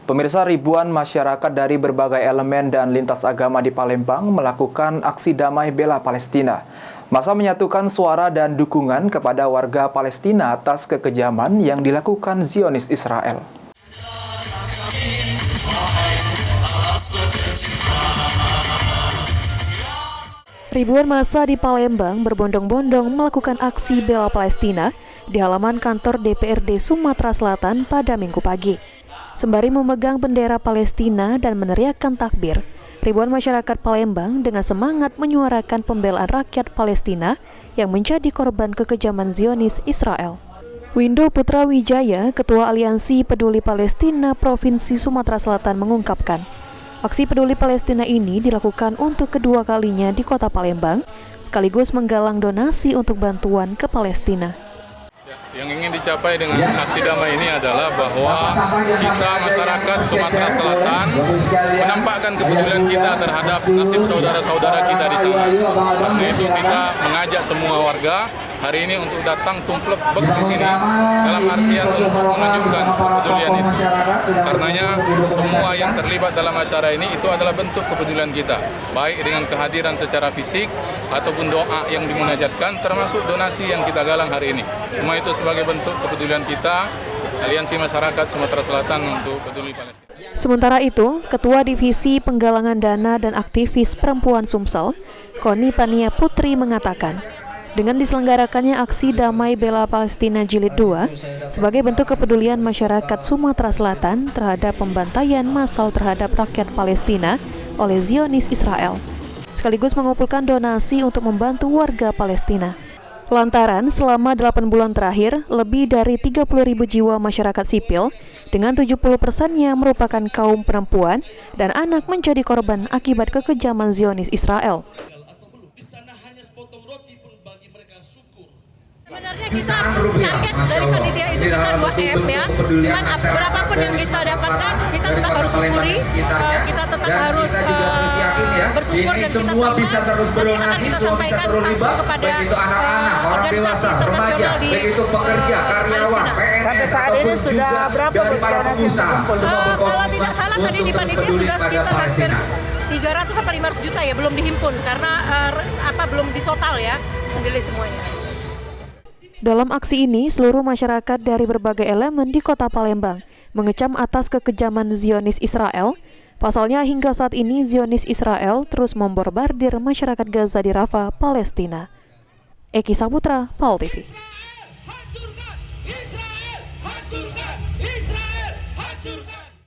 Pemirsa, ribuan masyarakat dari berbagai elemen dan lintas agama di Palembang melakukan aksi damai bela Palestina. Massa menyatukan suara dan dukungan kepada warga Palestina atas kekejaman yang dilakukan Zionis Israel. Ribuan massa di Palembang berbondong-bondong melakukan aksi bela Palestina di halaman kantor DPRD Sumatera Selatan pada Minggu pagi. Sembari memegang bendera Palestina dan meneriakkan takbir, ribuan masyarakat Palembang dengan semangat menyuarakan pembelaan rakyat Palestina yang menjadi korban kekejaman Zionis Israel. Windo Putra Wijaya, Ketua Aliansi Peduli Palestina Provinsi Sumatera Selatan mengungkapkan, aksi peduli Palestina ini dilakukan untuk kedua kalinya di kota Palembang, sekaligus menggalang donasi untuk bantuan ke Palestina. Yang ingin dicapai dengan aksi damai ini adalah bahwa kita masyarakat Sumatera Selatan menampakkan kepedulian kita terhadap nasib saudara-saudara kita di sana. Karena itu kita mengajak semua warga hari ini untuk datang tumplek di sini dalam artian untuk menunjukkan kepedulian itu. Karenanya semua yang terlibat dalam acara ini itu adalah bentuk kepedulian kita, baik dengan kehadiran secara fisik ataupun doa yang dimunajatkan, termasuk donasi yang kita galang hari ini. Semua itu sebagai bentuk kepedulian kita, Aliansi Masyarakat Sumatera Selatan untuk Peduli Palestina. Sementara itu, Ketua Divisi Penggalangan Dana dan Aktivis Perempuan Sumsel, Koni Pania Putri mengatakan, dengan diselenggarakannya aksi damai bela Palestina Jilid 2 sebagai bentuk kepedulian masyarakat Sumatera Selatan terhadap pembantaian massal terhadap rakyat Palestina oleh Zionis Israel, sekaligus mengumpulkan donasi untuk membantu warga Palestina. Lantaran selama 8 bulan terakhir, lebih dari 30.000 jiwa masyarakat sipil dengan 70%-nya merupakan kaum perempuan dan anak menjadi korban akibat kekejaman Zionis Israel. Sebenarnya kita target dari panitia itu kita 2M ya, cuman berapapun yang kita dapatkan kita tetap harus syukuri, kita tetap harus bersyukur dan kita bisa terus berdonasi, semua bisa terlibat, baik itu anak-anak, orang dewasa, remaja, baik itu pekerja, karyawan, PNS ataupun juga dari para pengusaha. Kalau tidak salah tadi di panitia sudah sekitar hampir 300 sampai 500 juta ya, belum dihimpun karena belum ditotal ya, menilai semuanya. Dalam aksi ini, seluruh masyarakat dari berbagai elemen di kota Palembang mengecam atas kekejaman Zionis Israel. Pasalnya hingga saat ini Zionis Israel terus membombardir masyarakat Gaza di Rafah, Palestina. Eki Saputra, PAL TV.